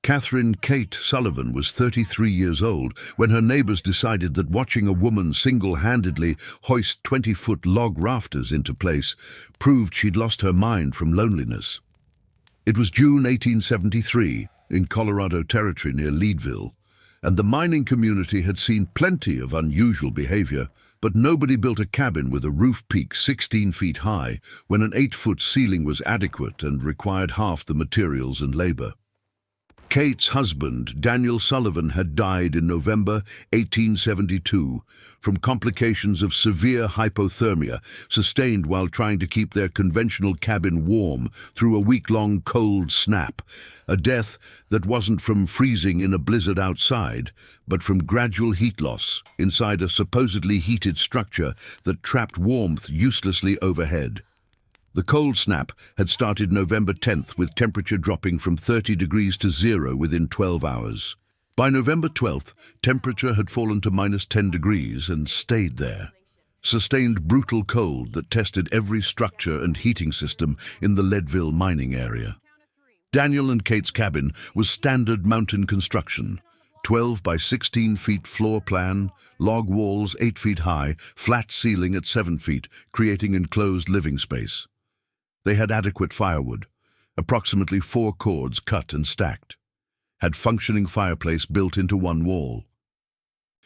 Catherine Kate Sullivan was 33 years old when her neighbors decided that watching a woman single-handedly hoist 20-foot log rafters into place proved she'd lost her mind from loneliness. It was June 1873 in Colorado Territory near Leadville, and the mining community had seen plenty of unusual behavior, but nobody built a cabin with a roof peak 16 feet high when an 8-foot ceiling was adequate and required half the materials and labor. Kate's husband, Daniel Sullivan, had died in November 1872 from complications of severe hypothermia sustained while trying to keep their conventional cabin warm through a week-long cold snap, a death that wasn't from freezing in a blizzard outside, but from gradual heat loss inside a supposedly heated structure that trapped warmth uselessly overhead. The cold snap had started November 10th with temperature dropping from 30 degrees to 0 within 12 hours. By November 12th, temperature had fallen to -10 degrees and stayed there. Sustained brutal cold that tested every structure and heating system in the Leadville mining area. Daniel and Kate's cabin was standard mountain construction, 12 by 16 feet floor plan, log walls 8 feet high, flat ceiling at 7 feet, creating enclosed living space. They had adequate firewood, approximately 4 cords cut and stacked, had functioning fireplace built into one wall.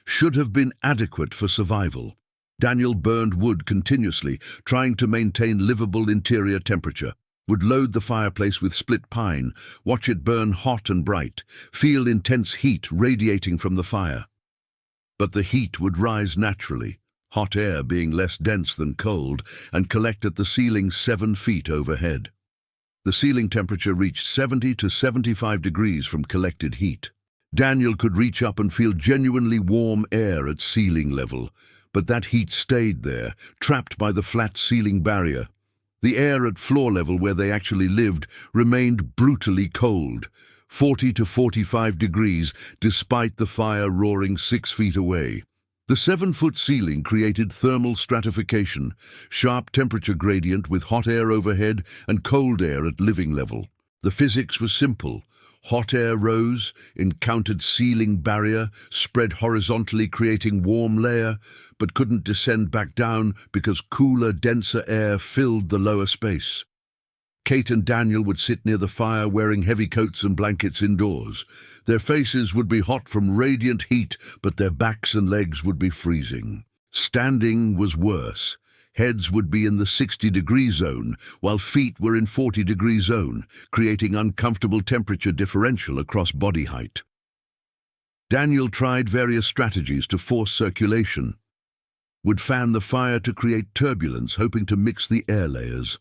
Should have been adequate for survival. Daniel burned wood continuously, trying to maintain livable interior temperature, would load the fireplace with split pine, watch it burn hot and bright, feel intense heat radiating from the fire. But the heat would rise naturally, hot air being less dense than cold, and collect at the ceiling 7 feet overhead. The ceiling temperature reached 70 to 75 degrees from collected heat. Daniel could reach up and feel genuinely warm air at ceiling level, but that heat stayed there, trapped by the flat ceiling barrier. The air at floor level where they actually lived remained brutally cold, 40 to 45 degrees, despite the fire roaring 6 feet away. The 7-foot ceiling created thermal stratification, sharp temperature gradient with hot air overhead and cold air at living level. The physics was simple. Hot air rose, encountered ceiling barrier, spread horizontally creating warm layer, but couldn't descend back down because cooler, denser air filled the lower space. Kate and Daniel would sit near the fire wearing heavy coats and blankets indoors. Their faces would be hot from radiant heat, but their backs and legs would be freezing. Standing was worse. Heads would be in the 60-degree zone, while feet were in 40-degree zone, creating uncomfortable temperature differential across body height. Daniel tried various strategies to force circulation. Would fan the fire to create turbulence, hoping to mix the air layers.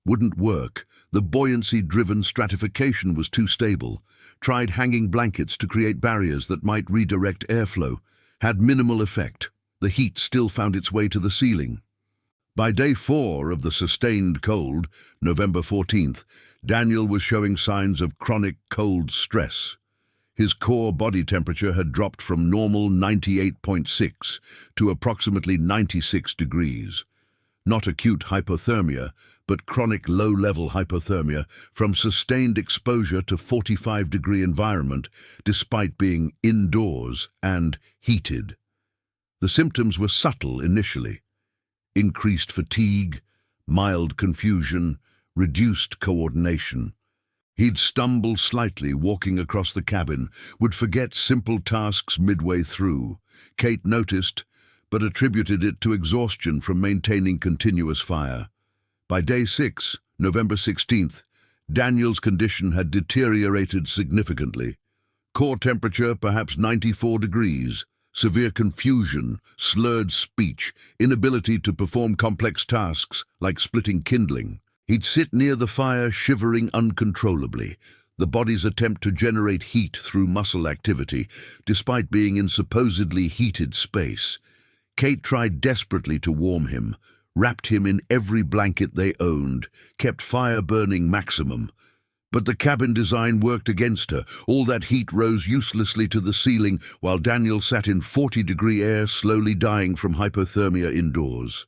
Wouldn't work. The buoyancy-driven stratification was too stable. Tried hanging blankets to create barriers that might redirect airflow. Had minimal effect. The heat still found its way to the ceiling. By day 4 of the sustained cold, November 14th, Daniel was showing signs of chronic cold stress. His core body temperature had dropped from normal 98.6 to approximately 96 degrees. Not acute hypothermia, but chronic low-level hypothermia from sustained exposure to 45-degree environment despite being indoors and heated. The symptoms were subtle initially. Increased fatigue, mild confusion, reduced coordination. He'd stumble slightly walking across the cabin, would forget simple tasks midway through. Kate noticed, but attributed it to exhaustion from maintaining continuous fire. By day 6, November 16th, Daniel's condition had deteriorated significantly. Core temperature perhaps 94 degrees, severe confusion, slurred speech, inability to perform complex tasks like splitting kindling. He'd sit near the fire shivering uncontrollably, the body's attempt to generate heat through muscle activity, despite being in supposedly heated space. Kate tried desperately to warm him, wrapped him in every blanket they owned, kept fire burning maximum. But the cabin design worked against her. All that heat rose uselessly to the ceiling while Daniel sat in 40-degree air, slowly dying from hypothermia indoors.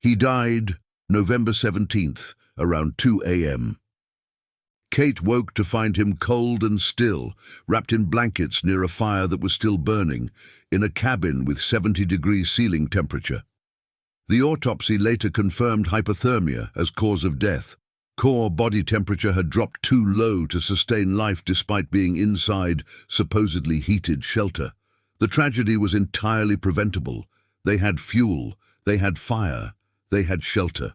He died November 17th, around 2 a.m. Kate woke to find him cold and still, wrapped in blankets near a fire that was still burning, in a cabin with 70-degree ceiling temperature. The autopsy later confirmed hypothermia as cause of death. Core body temperature had dropped too low to sustain life despite being inside supposedly heated shelter. The tragedy was entirely preventable. They had fuel, they had fire, they had shelter.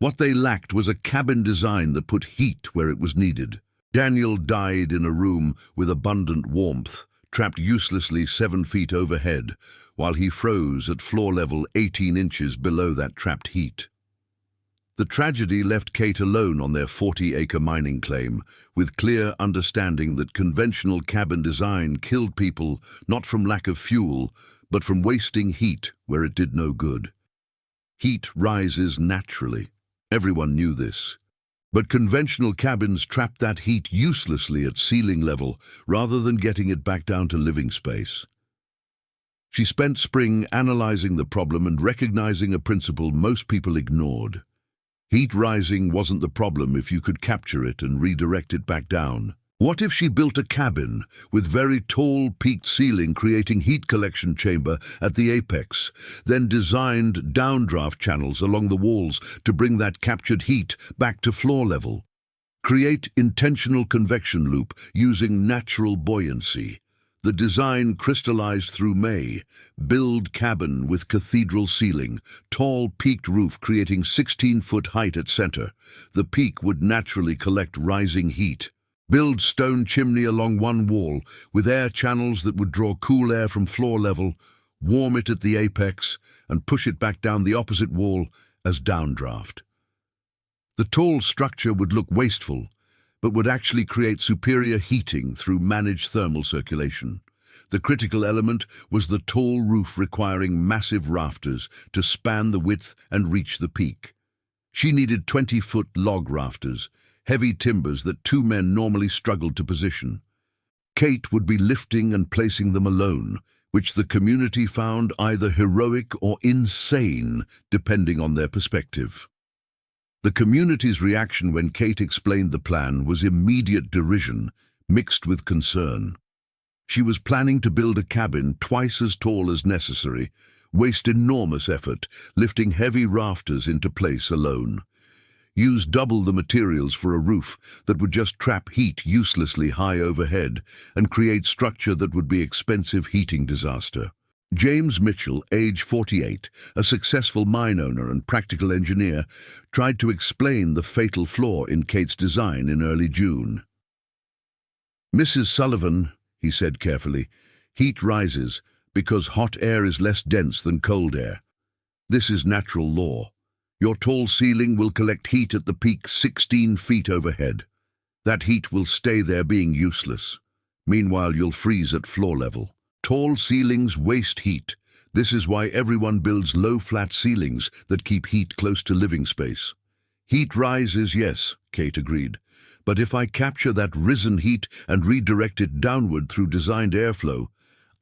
What they lacked was a cabin design that put heat where it was needed. Daniel died in a room with abundant warmth, trapped uselessly 7 feet overhead, while he froze at floor level 18 inches below that trapped heat. The tragedy left Kate alone on their 40-acre mining claim, with clear understanding that conventional cabin design killed people not from lack of fuel, but from wasting heat where it did no good. Heat rises naturally. Everyone knew this. But conventional cabins trapped that heat uselessly at ceiling level rather than getting it back down to living space. She spent spring analyzing the problem and recognizing a principle most people ignored. Heat rising wasn't the problem if you could capture it and redirect it back down. What if she built a cabin with very tall peaked ceiling creating heat collection chamber at the apex, then designed downdraft channels along the walls to bring that captured heat back to floor level? Create intentional convection loop using natural buoyancy. The design crystallized through May. Build cabin with cathedral ceiling, tall peaked roof creating 16-foot height at center. The peak would naturally collect rising heat. Build stone chimney along one wall with air channels that would draw cool air from floor level, warm it at the apex, and push it back down the opposite wall as downdraft. The tall structure would look wasteful, but would actually create superior heating through managed thermal circulation. The critical element was the tall roof requiring massive rafters to span the width and reach the peak. She needed 20-foot log rafters, heavy timbers that 2 men normally struggled to position. Kate would be lifting and placing them alone, which the community found either heroic or insane, depending on their perspective. The community's reaction when Kate explained the plan was immediate derision, mixed with concern. She was planning to build a cabin twice as tall as necessary, waste enormous effort, lifting heavy rafters into place alone. Use double the materials for a roof that would just trap heat uselessly high overhead and create structure that would be expensive heating disaster. James Mitchell, age 48, a successful mine owner and practical engineer, tried to explain the fatal flaw in Kate's design in early June. "Mrs. Sullivan," he said carefully, "heat rises because hot air is less dense than cold air. This is natural law. Your tall ceiling will collect heat at the peak 16 feet overhead. That heat will stay there being useless. Meanwhile, you'll freeze at floor level. Tall ceilings waste heat. This is why everyone builds low flat ceilings that keep heat close to living space." "Heat rises, yes," Kate agreed. "But if I capture that risen heat and redirect it downward through designed airflow,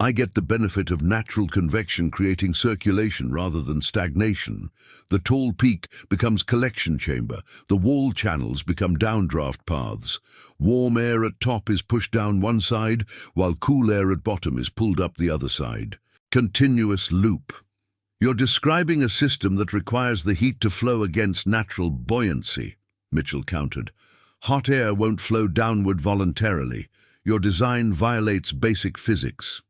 I get the benefit of natural convection creating circulation rather than stagnation. The tall peak becomes collection chamber. The wall channels become downdraft paths. Warm air at top is pushed down one side, while cool air at bottom is pulled up the other side. Continuous loop." "You're describing a system that requires the heat to flow against natural buoyancy," Mitchell countered. "Hot air won't flow downward voluntarily. Your design violates basic physics."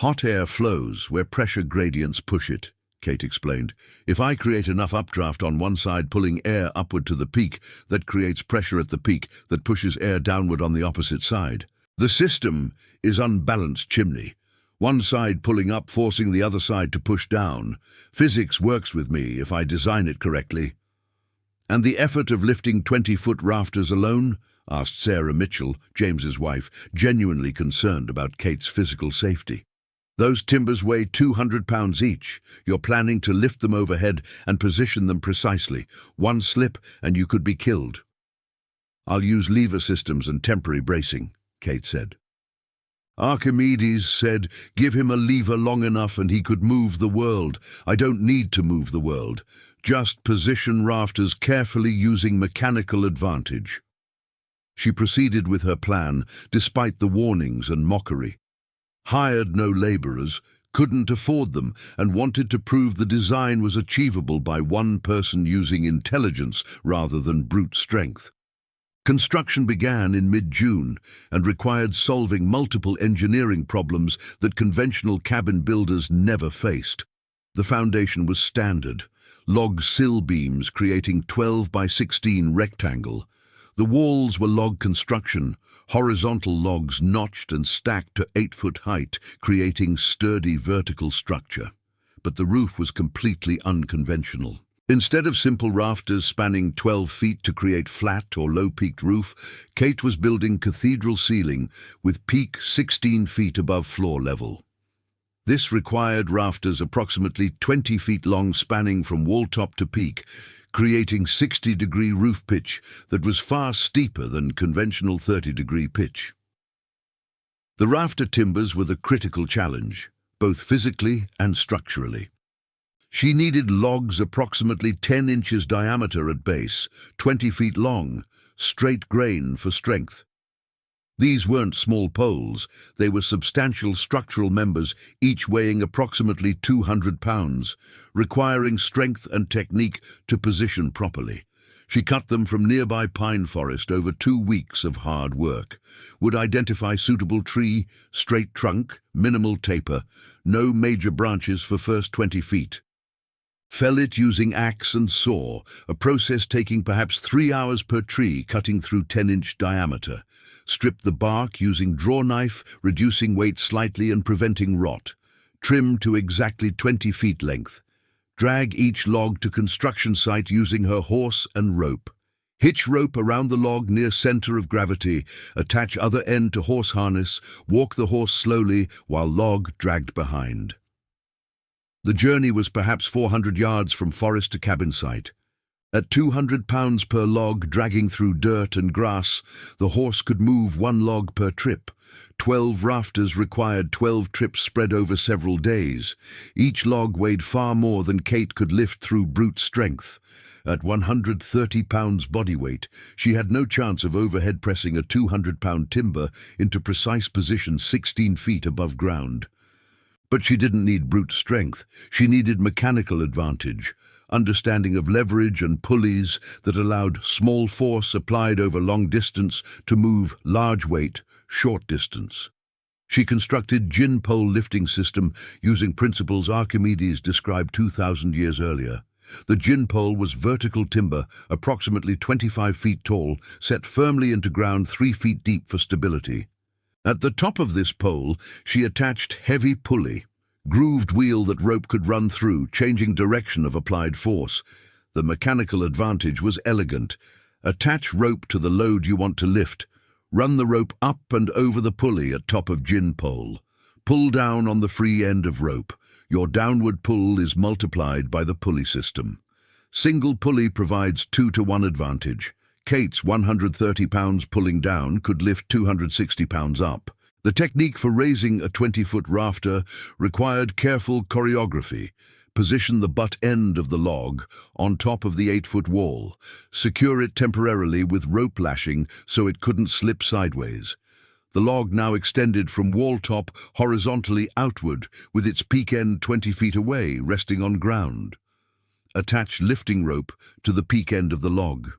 "Hot air flows where pressure gradients push it," Kate explained. "If I create enough updraft on one side pulling air upward to the peak, that creates pressure at the peak that pushes air downward on the opposite side. The system is unbalanced chimney. One side pulling up, forcing the other side to push down. Physics works with me if I design it correctly." "And the effort of lifting 20-foot rafters alone?" asked Sarah Mitchell, James's wife, genuinely concerned about Kate's physical safety. "Those timbers weigh 200 pounds each. You're planning to lift them overhead and position them precisely. One slip and you could be killed." "I'll use lever systems and temporary bracing," Kate said. "Archimedes said, 'Give him a lever long enough and he could move the world.' I don't need to move the world. Just position rafters carefully using mechanical advantage." She proceeded with her plan, despite the warnings and mockery. Hired no laborers, couldn't afford them, and wanted to prove the design was achievable by one person using intelligence rather than brute strength. Construction began in mid-June and required solving multiple engineering problems that conventional cabin builders never faced. The foundation was standard, log sill beams creating 12 by 16 rectangle. The walls were log construction, horizontal logs notched and stacked to 8-foot height, creating sturdy vertical structure. But the roof was completely unconventional. Instead of simple rafters spanning 12 feet to create flat or low-peaked roof, Kate was building cathedral ceiling with peak 16 feet above floor level. This required rafters approximately 20 feet long spanning from wall top to peak, creating 60-degree roof pitch that was far steeper than conventional 30-degree pitch. The rafter timbers were the critical challenge, both physically and structurally. She needed logs approximately 10 inches diameter at base, 20 feet long, straight grain for strength. These weren't small poles, they were substantial structural members, each weighing approximately 200 pounds, requiring strength and technique to position properly. She cut them from nearby pine forest over 2 weeks of hard work, would identify suitable tree, straight trunk, minimal taper, no major branches for first 20 feet. Fell it using axe and saw, a process taking perhaps 3 hours per tree, cutting through 10-inch diameter. Strip the bark using draw knife, reducing weight slightly and preventing rot. Trim to exactly 20 feet length. Drag each log to construction site using her horse and rope. Hitch rope around the log near center of gravity. Attach other end to horse harness. Walk the horse slowly while log dragged behind. The journey was perhaps 400 yards from forest to cabin site. At 200 pounds per log dragging through dirt and grass, the horse could move 1 log per trip. 12 rafters required 12 trips spread over several days. Each log weighed far more than Kate could lift through brute strength. At 130 pounds body weight, she had no chance of overhead pressing a 200-pound timber into precise position 16 feet above ground. But she didn't need brute strength, she needed mechanical advantage. Understanding of leverage and pulleys that allowed small force applied over long distance to move large weight, short distance. She constructed gin pole lifting system using principles Archimedes described 2,000 years earlier. The gin pole was vertical timber, approximately 25 feet tall, set firmly into ground 3 feet deep for stability. At the top of this pole, she attached heavy pulley, grooved wheel that rope could run through, changing direction of applied force. The mechanical advantage was elegant. Attach rope to the load you want to lift. Run the rope up and over the pulley at top of gin pole. Pull down on the free end of rope. Your downward pull is multiplied by the pulley system. Single pulley provides 2-to-1 advantage. Kate's 130 pounds pulling down could lift 260 pounds up. The technique for raising a 20-foot rafter required careful choreography. Position the butt end of the log on top of the 8-foot wall. Secure it temporarily with rope lashing so it couldn't slip sideways. The log now extended from wall top horizontally outward, with its peak end 20 feet away, resting on ground. Attach lifting rope to the peak end of the log.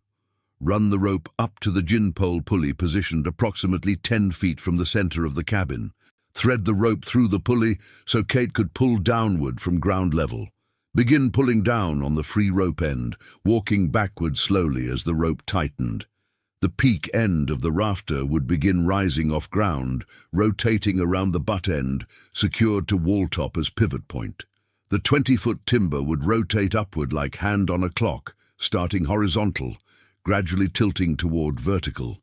Run the rope up to the gin pole pulley positioned approximately 10 feet from the center of the cabin. Thread the rope through the pulley so Kate could pull downward from ground level. Begin pulling down on the free rope end, walking backward slowly as the rope tightened. The peak end of the rafter would begin rising off ground, rotating around the butt end, secured to wall top as pivot point. The 20-foot timber would rotate upward like hand on a clock, starting horizontal, gradually tilting toward vertical.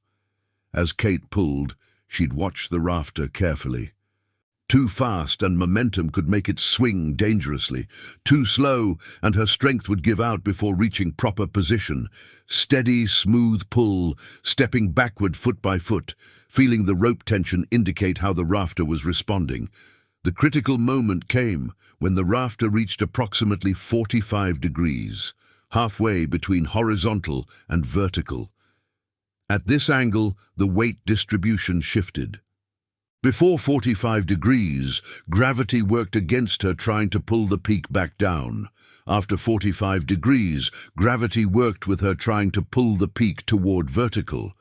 As Kate pulled, she'd watch the rafter carefully. Too fast and momentum could make it swing dangerously. Too slow and her strength would give out before reaching proper position. Steady, smooth pull, stepping backward foot by foot, feeling the rope tension indicate how the rafter was responding. The critical moment came when the rafter reached approximately 45 degrees. Halfway between horizontal and vertical. At this angle, the weight distribution shifted. Before 45 degrees, gravity worked against her, trying to pull the peak back down. After 45 degrees, gravity worked with her, trying to pull the peak toward vertical.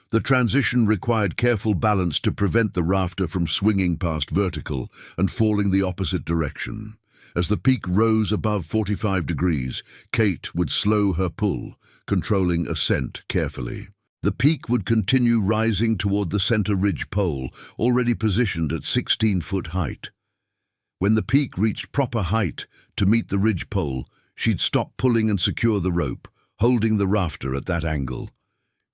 The transition required careful balance to prevent the rafter from swinging past vertical and falling the opposite direction. As the peak rose above 45 degrees, Kate would slow her pull, controlling ascent carefully. The peak would continue rising toward the center ridge pole, already positioned at 16-foot height. When the peak reached proper height to meet the ridge pole, she'd stop pulling and secure the rope, holding the rafter at that angle.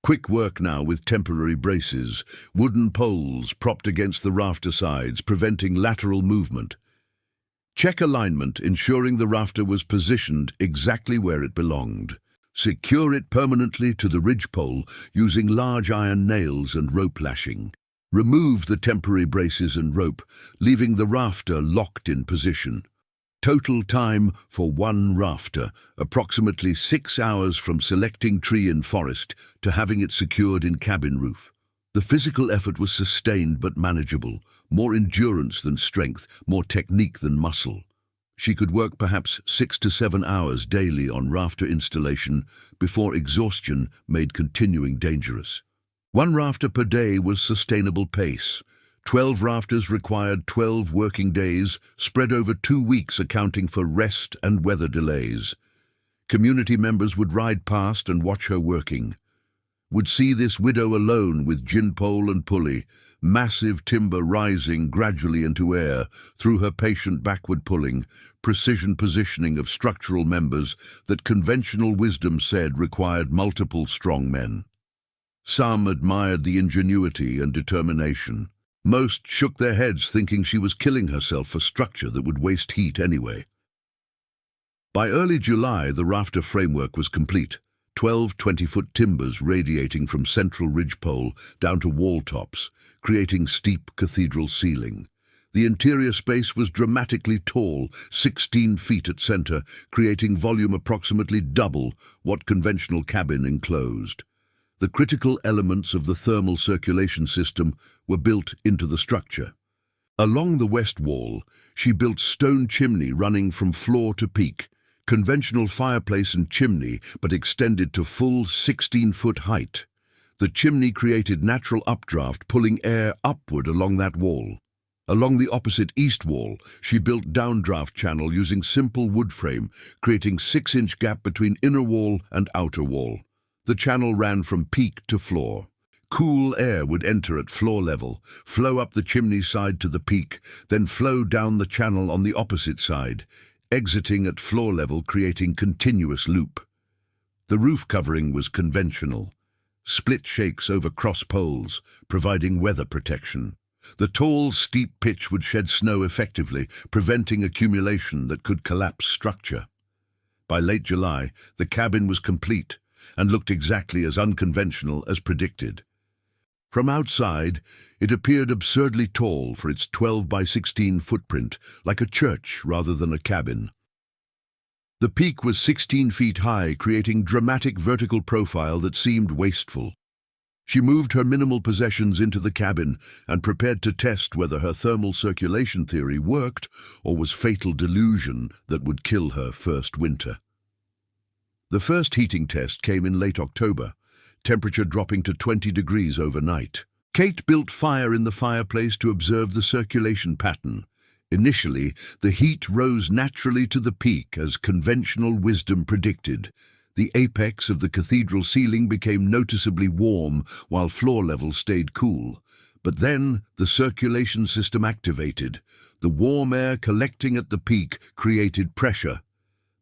Quick work now with temporary braces, wooden poles propped against the rafter sides, preventing lateral movement. Check alignment, ensuring the rafter was positioned exactly where it belonged. Secure it permanently to the ridge pole using large iron nails and rope lashing. Remove the temporary braces and rope, leaving the rafter locked in position. Total time for one rafter, approximately 6 hours from selecting tree in forest to having it secured in cabin roof. The physical effort was sustained but manageable, more endurance than strength, more technique than muscle. She could work perhaps 6 to 7 hours daily on rafter installation before exhaustion made continuing dangerous. One rafter per day was sustainable pace. 12 rafters required 12 working days, spread over 2 weeks, accounting for rest and weather delays. Community members would ride past and watch her working. Would see this widow alone with gin pole and pulley, massive timber rising gradually into air through her patient backward pulling, precision positioning of structural members that conventional wisdom said required multiple strong men. Some admired the ingenuity and determination. Most shook their heads, thinking she was killing herself for structure that would waste heat anyway. By early July, the rafter framework was complete. 12 20-foot timbers radiating from central ridgepole down to wall tops, creating steep cathedral ceiling. The interior space was dramatically tall, 16 feet at center, creating volume approximately double what conventional cabin enclosed. The critical elements of the thermal circulation system were built into the structure. Along the west wall, she built stone chimney running from floor to peak, conventional fireplace and chimney, but extended to full 16-foot height. The chimney created natural updraft, pulling air upward along that wall. Along the opposite east wall, she built downdraft channel using simple wood frame, creating 6-inch gap between inner wall and outer wall. The channel ran from peak to floor. Cool air would enter at floor level, flow up the chimney side to the peak, then flow down the channel on the opposite side, exiting at floor level, creating continuous loop. The roof covering was conventional. Split shakes over cross poles, providing weather protection. The tall, steep pitch would shed snow effectively, preventing accumulation that could collapse structure. By late July, the cabin was complete and looked exactly as unconventional as predicted. From outside, it appeared absurdly tall for its 12 by 16 footprint, like a church rather than a cabin. The peak was 16 feet high, creating dramatic vertical profile that seemed wasteful. She moved her minimal possessions into the cabin and prepared to test whether her thermal circulation theory worked or was fatal delusion that would kill her first winter. The first heating test came in late October, temperature dropping to 20 degrees overnight. Kate built fire in the fireplace to observe the circulation pattern. Initially, the heat rose naturally to the peak as conventional wisdom predicted. The apex of the cathedral ceiling became noticeably warm while floor level stayed cool. But then the circulation system activated. The warm air collecting at the peak created pressure.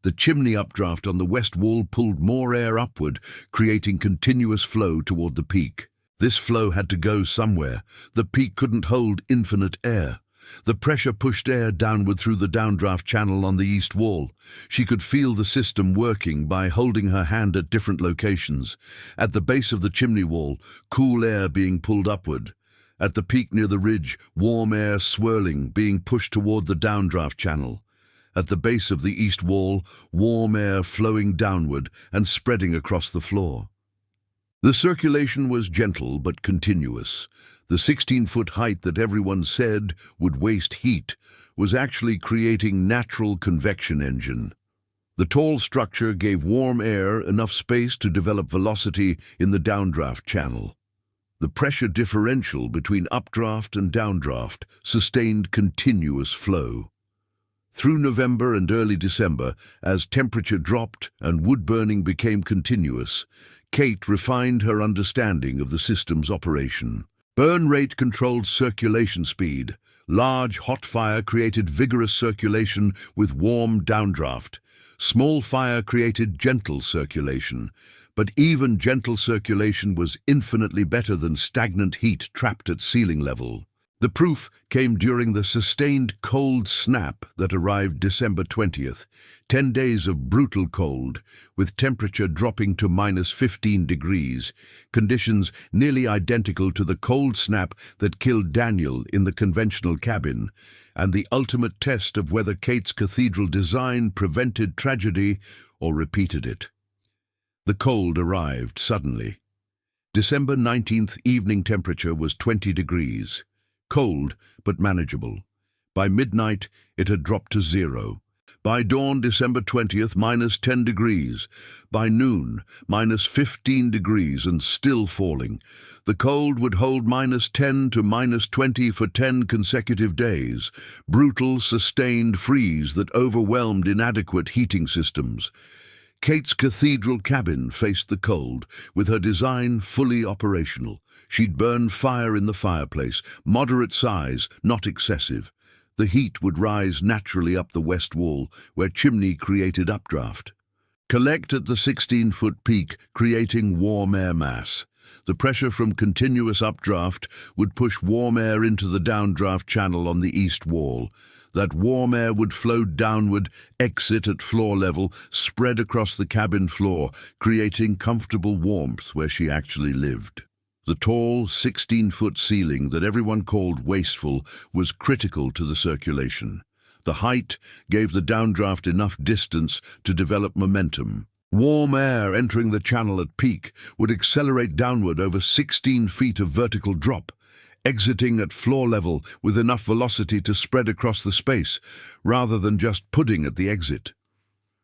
The chimney updraft on the west wall pulled more air upward, creating continuous flow toward the peak. This flow had to go somewhere. The peak couldn't hold infinite air. The pressure pushed air downward through the downdraft channel on the east wall. She could feel the system working by holding her hand at different locations. At the base of the chimney wall, cool air being pulled upward. At the peak near the ridge, warm air swirling, being pushed toward the downdraft channel. At the base of the east wall, warm air flowing downward and spreading across the floor. The circulation was gentle but continuous. The 16-foot height that everyone said would waste heat was actually creating natural convection engine. The tall structure gave warm air enough space to develop velocity in the downdraft channel. The pressure differential between updraft and downdraft sustained continuous flow. Through November and early December, as temperature dropped and wood burning became continuous, Kate refined her understanding of the system's operation. Burn rate controlled circulation speed. Large, hot fire created vigorous circulation with warm downdraft. Small fire created gentle circulation. But even gentle circulation was infinitely better than stagnant heat trapped at ceiling level. The proof came during the sustained cold snap that arrived December 20th, 10 days of brutal cold, with temperature dropping to -15 degrees, conditions nearly identical to the cold snap that killed Daniel in the conventional cabin, and the ultimate test of whether Kate's cathedral design prevented tragedy or repeated it. The cold arrived suddenly. December 19th evening temperature was 20 degrees. Cold, but manageable. By midnight, it had dropped to 0. By dawn, December 20th, -10 degrees. By noon, -15 degrees and still falling. The cold would hold -10 to -20 for 10 consecutive days. Brutal, sustained freeze that overwhelmed inadequate heating systems. Kate's cathedral cabin faced the cold, with her design fully operational. She'd burn fire in the fireplace, moderate size, not excessive. The heat would rise naturally up the west wall, where chimney created updraft. Collect at the 16-foot peak, creating warm air mass. The pressure from continuous updraft would push warm air into the downdraft channel on the east wall. That warm air would flow downward, exit at floor level, spread across the cabin floor, creating comfortable warmth where she actually lived. The tall, 16-foot ceiling that everyone called wasteful was critical to the circulation. The height gave the downdraft enough distance to develop momentum. Warm air entering the channel at peak would accelerate downward over 16 feet of vertical drop, exiting at floor level with enough velocity to spread across the space, rather than just pudding at the exit.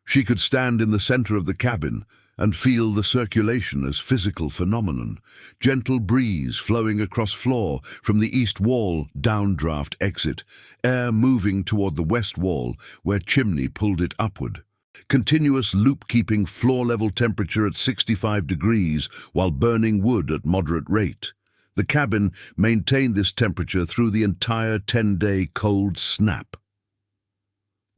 She could stand in the center of the cabin and feel the circulation as physical phenomenon. Gentle breeze flowing across floor from the east wall, downdraft exit, air moving toward the west wall where chimney pulled it upward. Continuous loop-keeping floor-level temperature at 65 degrees while burning wood at moderate rate. The cabin maintained this temperature through the entire 10-day cold snap.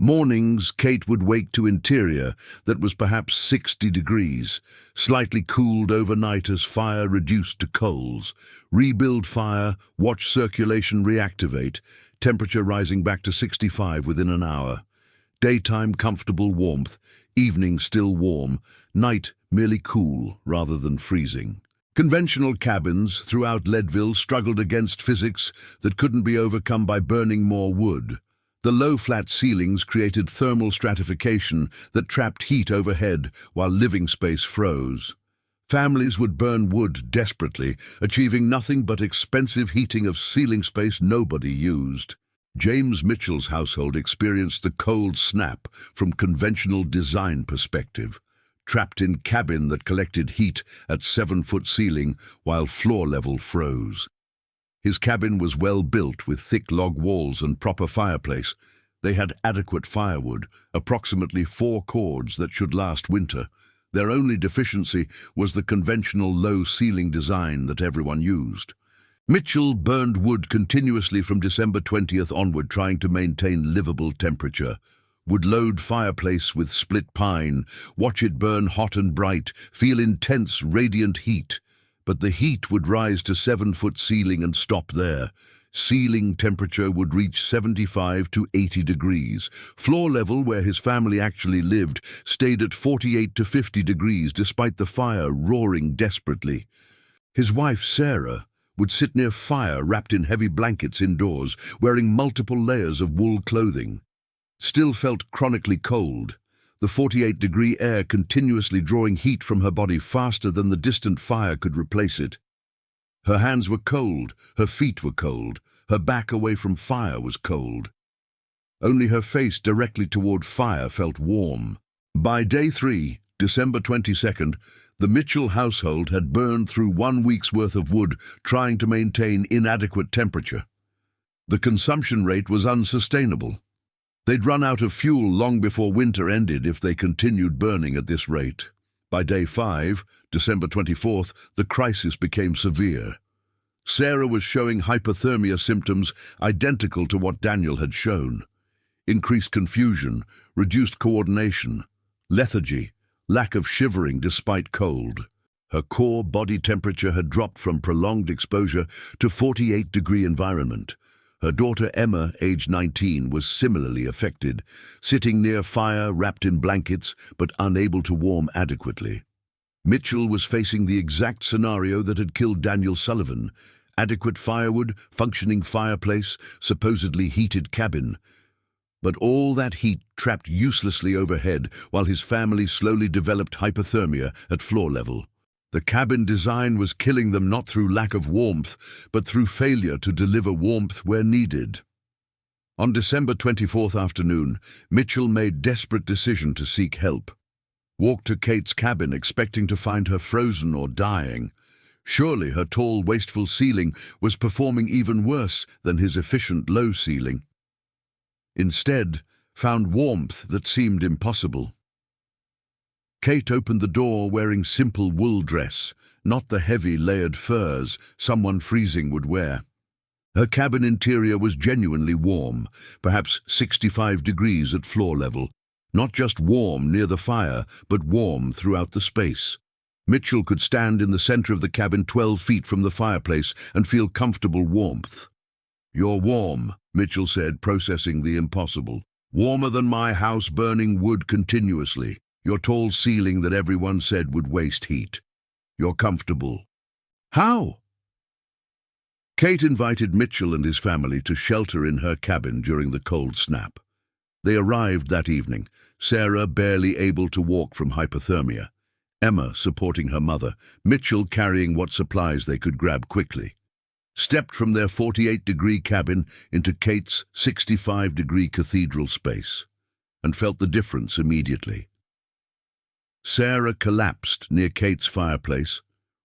Mornings, Kate would wake to interior that was perhaps 60 degrees, slightly cooled overnight as fire reduced to coals. Rebuild fire, watch circulation reactivate, temperature rising back to 65 within an hour. Daytime comfortable warmth, evening still warm, night merely cool rather than freezing. Conventional cabins throughout Leadville struggled against physics that couldn't be overcome by burning more wood. The low flat ceilings created thermal stratification that trapped heat overhead while living space froze. Families would burn wood desperately, achieving nothing but expensive heating of ceiling space nobody used. James Mitchell's household experienced the cold snap from conventional design perspective, trapped in cabin that collected heat at 7-foot ceiling while floor level froze. His cabin was well built with thick log walls and proper fireplace. They had adequate firewood, approximately 4 cords that should last winter. Their only deficiency was the conventional low ceiling design that everyone used. Mitchell burned wood continuously from December 20th onward, trying to maintain livable temperature. Would load fireplace with split pine, watch it burn hot and bright, feel intense, radiant heat. But the heat would rise to 7-foot ceiling and stop there. Ceiling temperature would reach 75 to 80 degrees. Floor level, where his family actually lived, stayed at 48 to 50 degrees despite the fire roaring desperately. His wife, Sarah, would sit near fire wrapped in heavy blankets indoors, wearing multiple layers of wool clothing. Still felt chronically cold. the 48-degree air continuously drawing heat from her body faster than the distant fire could replace it. Her hands were cold, her feet were cold, her back away from fire was cold. Only her face directly toward fire felt warm. By day 3, December 22nd, the Mitchell household had burned through 1 week's worth of wood trying to maintain inadequate temperature. The consumption rate was unsustainable. They'd run out of fuel long before winter ended if they continued burning at this rate. By day 5, December 24th, the crisis became severe. Sarah was showing hypothermia symptoms identical to what Daniel had shown. Increased confusion, reduced coordination, lethargy, lack of shivering despite cold. Her core body temperature had dropped from prolonged exposure to 48-degree environment. Her daughter Emma, aged 19, was similarly affected, sitting near fire, wrapped in blankets, but unable to warm adequately. Mitchell was facing the exact scenario that had killed Daniel Sullivan: adequate firewood, functioning fireplace, supposedly heated cabin. But all that heat trapped uselessly overhead while his family slowly developed hypothermia at floor level. The cabin design was killing them not through lack of warmth, but through failure to deliver warmth where needed. On December 24th afternoon, Mitchell made desperate decision to seek help. Walked to Kate's cabin expecting to find her frozen or dying. Surely her tall, wasteful ceiling was performing even worse than his efficient low ceiling. Instead, found warmth that seemed impossible. Kate opened the door wearing simple wool dress, not the heavy layered furs someone freezing would wear. Her cabin interior was genuinely warm, perhaps 65 degrees at floor level. Not just warm near the fire, but warm throughout the space. Mitchell could stand in the center of the cabin 12 feet from the fireplace and feel comfortable warmth. "You're warm," Mitchell said, processing the impossible. "Warmer than my house burning wood continuously. Your tall ceiling that everyone said would waste heat. You're comfortable." "How?" Kate invited Mitchell and his family to shelter in her cabin during the cold snap. They arrived that evening, Sarah barely able to walk from hypothermia, Emma supporting her mother, Mitchell carrying what supplies they could grab quickly. Stepped from their 48-degree cabin into Kate's 65-degree cathedral space, and felt the difference immediately. Sarah collapsed near Kate's fireplace,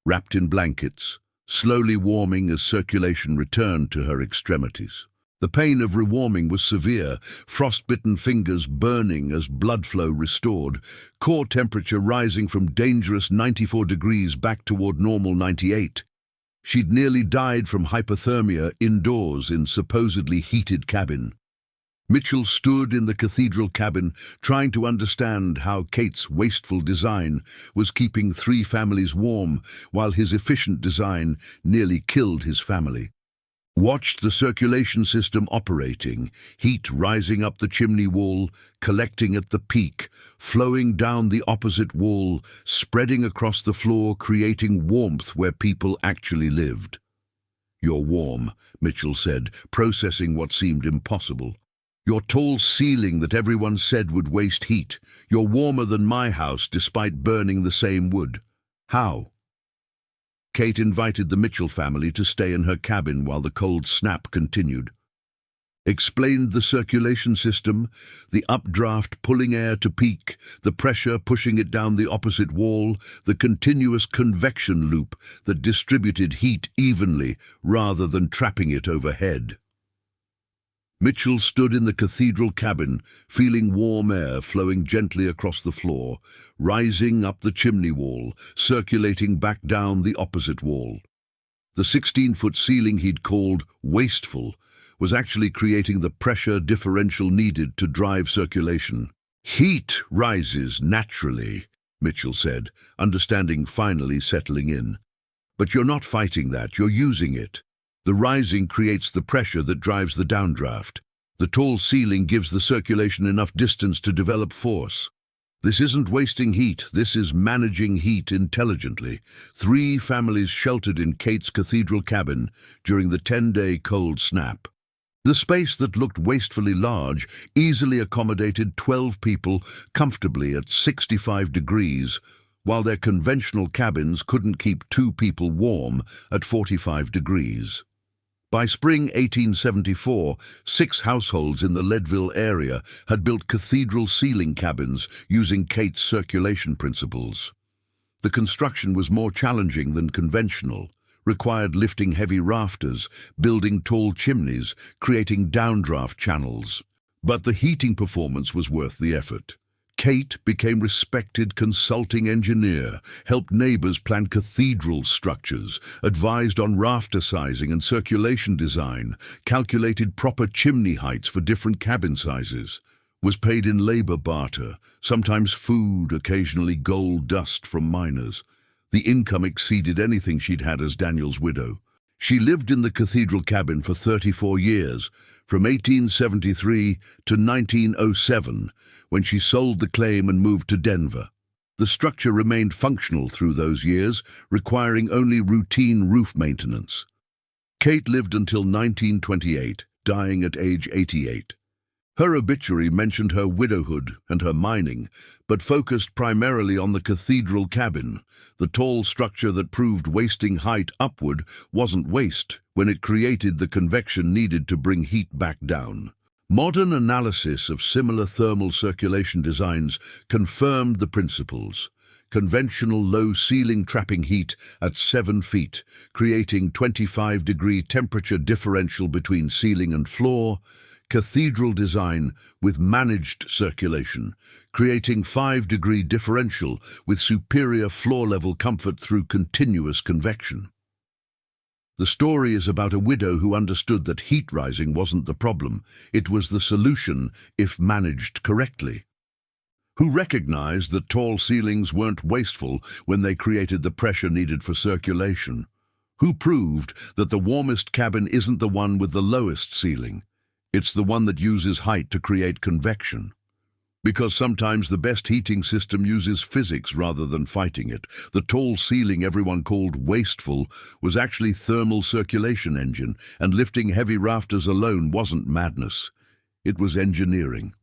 wrapped in blankets, slowly warming as circulation returned to her extremities. The pain of rewarming was severe, frostbitten fingers burning as blood flow restored, core temperature rising from dangerous 94 degrees back toward normal 98. She'd nearly died from hypothermia indoors in supposedly heated cabin. Mitchell stood in the cathedral cabin, trying to understand how Kate's wasteful design was keeping 3 families warm, while his efficient design nearly killed his family. Watched the circulation system operating, heat rising up the chimney wall, collecting at the peak, flowing down the opposite wall, spreading across the floor, creating warmth where people actually lived. "You're warm," Mitchell said, processing what seemed impossible. "Your tall ceiling that everyone said would waste heat. You're warmer than my house despite burning the same wood. How?" Kate invited the Mitchell family to stay in her cabin while the cold snap continued. Explained the circulation system, the updraft pulling air to peak, the pressure pushing it down the opposite wall, the continuous convection loop that distributed heat evenly rather than trapping it overhead. Mitchell stood in the cathedral cabin, feeling warm air flowing gently across the floor, rising up the chimney wall, circulating back down the opposite wall. The 16-foot ceiling he'd called wasteful was actually creating the pressure differential needed to drive circulation. "Heat rises naturally," Mitchell said, understanding finally settling in. "But you're not fighting that, you're using it. The rising creates the pressure that drives the downdraft. The tall ceiling gives the circulation enough distance to develop force. This isn't wasting heat, this is managing heat intelligently." 3 families sheltered in Kate's cathedral cabin during the 10-day cold snap. The space that looked wastefully large easily accommodated 12 people comfortably at 65 degrees, while their conventional cabins couldn't keep 2 people warm at 45 degrees. By spring 1874, 6 households in the Leadville area had built cathedral ceiling cabins using Kate's circulation principles. The construction was more challenging than conventional, required lifting heavy rafters, building tall chimneys, creating downdraft channels. But the heating performance was worth the effort. Kate became respected consulting engineer, helped neighbors plan cathedral structures, advised on rafter sizing and circulation design, calculated proper chimney heights for different cabin sizes, was paid in labor barter, sometimes food, occasionally gold dust from miners. The income exceeded anything she'd had as Daniel's widow. She lived in the cathedral cabin for 34 years, from 1873 to 1907, when she sold the claim and moved to Denver. The structure remained functional through those years, requiring only routine roof maintenance. Kate lived until 1928, dying at age 88. Her obituary mentioned her widowhood and her mining, but focused primarily on the cathedral cabin. The tall structure that proved wasting height upward wasn't waste when it created the convection needed to bring heat back down. Modern analysis of similar thermal circulation designs confirmed the principles. Conventional low ceiling trapping heat at 7 feet, creating 25-degree temperature differential between ceiling and floor. Cathedral design with managed circulation, creating 5-degree differential with superior floor-level comfort through continuous convection. The story is about a widow who understood that heat rising wasn't the problem, it was the solution if managed correctly. Who recognized that tall ceilings weren't wasteful when they created the pressure needed for circulation. Who proved that the warmest cabin isn't the one with the lowest ceiling. It's the one that uses height to create convection. Because sometimes the best heating system uses physics rather than fighting it. The tall ceiling everyone called wasteful was actually thermal circulation engine, and lifting heavy rafters alone wasn't madness. It was engineering.